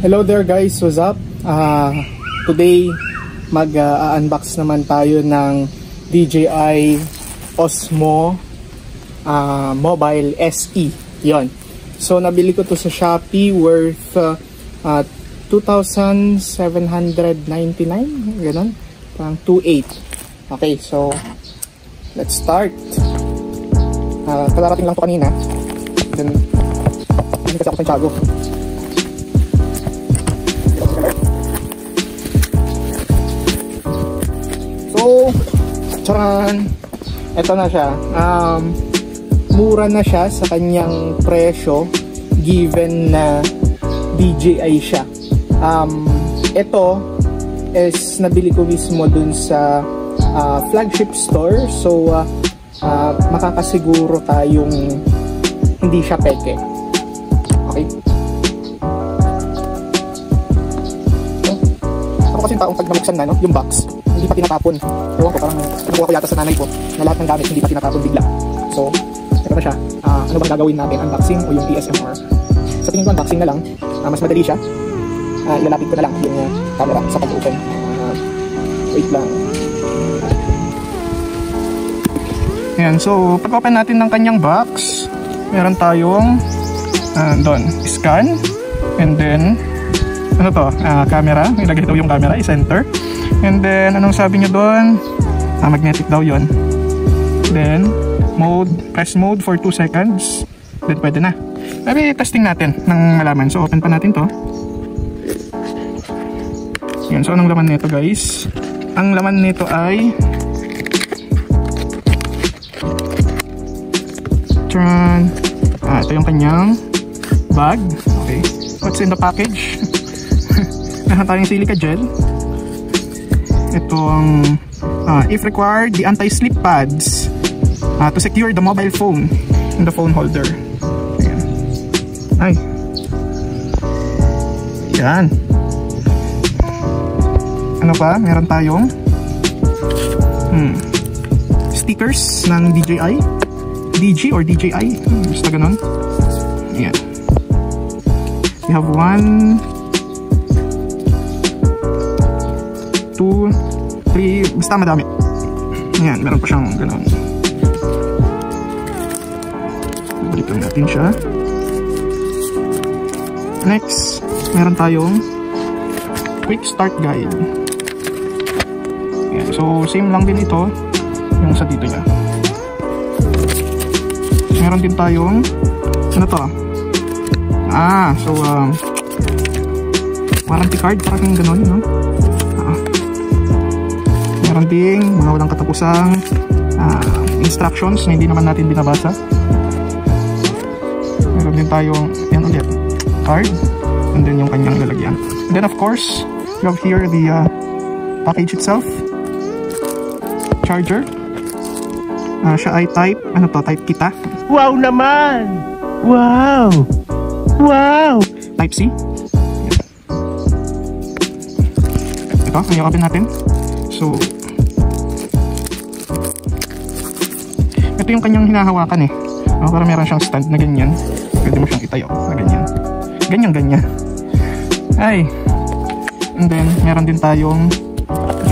Hello there guys, what's up? Today mag-unbox naman tayo ng DJI Osmo Mobile SE. Yon. So nabili ko to sa Shopee worth 2,799, ganun. Parang 2,800. Okay, so let's start. Kalarating lang to kanina. Then kasi ako sa Tiago. So, charan! Ito na siya. Mura na siya sa kanyang presyo given na DJI siya. Ito is nabili ko mismo dun sa flagship store. So, makakasiguro tayong hindi siya peke. Okay? So, ako kasi taong pag nabuksan na, no? Yung box hindi pa tinatapon. Ewan ko, parang nakuha ko yata sa nanay ko na lahat ng gamit hindi pa tinatapon bigla. So, ito na siya. Ano bang gagawin natin? Unboxing o yung PSMR? Sa tingin ko, unboxing na lang. Mas madali siya. Ilalapit ko na lang yung camera sa pag-open. Wait lang. Ayan, so, pag-open natin ng kanyang box, meron tayong doon, scan. And then, ano to? Camera. May lagay daw yung camera, i-center. And then, anong sabi nyo doon? Magnetic daw yon. Then, mode, press mode for 2 seconds. Then, pwede na. Sabi, testing natin ng malaman. So, open pa natin to. Yan, so anong laman nito guys? Ang laman nito ay ito yung kanyang bag. Okay. What's in the package? Meron tayong silica gel. Ito ang if required, the anti-slip pads to secure the mobile phone in the phone holder. Ayan. Ay. Yan. Ano pa? Meron tayong stickers ng DJI. DG or DJI. Basta ganun. Ayan. We have 1, 2, 3, basta madami. Ayan, meron pa siyang ganun. Balikan natin siya. Next, meron tayong quick start guide. Ayan, so same lang din ito yung sa dito niya. Meron din tayong ano to? So warranty card, parang ganun, no? Meron ding mga walang katapusang instructions na hindi naman natin binabasa. Meron din tayong yan ulit, card, and then yung kanyang lalagyan. And then of course, you have here the package itself. Charger. Siya ay type, ano to? Type kita. Wow naman! Wow! Wow! Type C. Ito, ngayon open natin. So, ito yung kanyang hinahawakan eh. Para meron siyang stand na ganyan. Pwede mo siyang itayo na ganyan. Ganyan-ganyan. Ay. And then, meron din tayong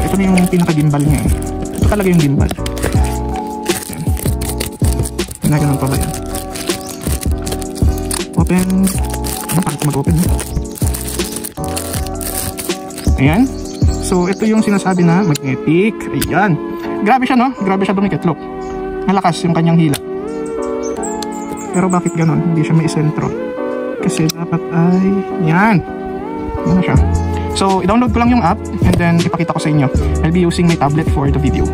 ito na yung pinaka-gimbal niya eh. Ito talaga yung gimbal. Ginaganon pa ba yan? Open. Ano pa ito mag-open? Ayan. So, ito yung sinasabi na magnetic. Ayan. Grabe siya, no? Grabe siya dumikit. Look. Malakas yung kanyang hila. Pero bakit ganon? Hindi siya may sentro. Kasi dapat ay... Yan. Yan na siya. So, i-download ko lang yung app and then ipakita ko sa inyo. I'll be using my tablet for the video.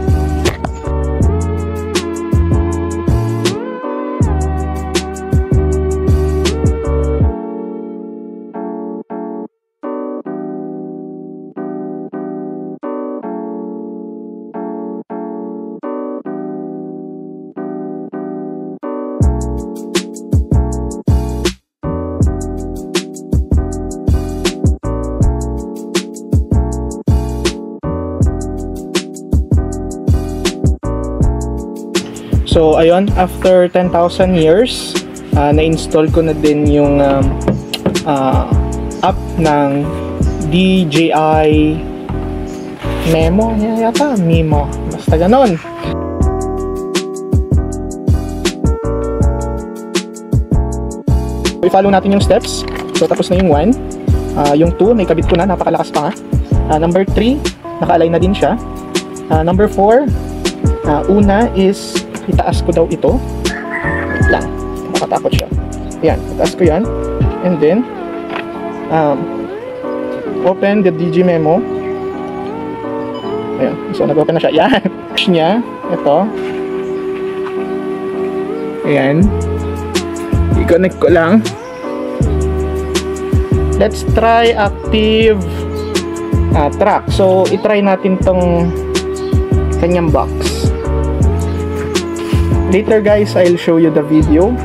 So ayun, after 10,000 years, na-install ko na din yung app ng DJI Memo yata, Mimo, basta ganon. So, i-follow natin yung steps. So tapos na yung 1. Yung 2, may kabit ko na, napakalakas pa nga. Number 3, naka-align na din siya. Number 4, una is itaas ko daw ito. Wait lang, makatakot siya. Yan, itaas ko yan. And then open the DJI Memo. Ayan, so nag-open na siya. Yan, push niya. Ito. Ayan. I-connect ko lang. Let's try active track. So, i-try natin tong kanyang box. Later guys, I'll show you the video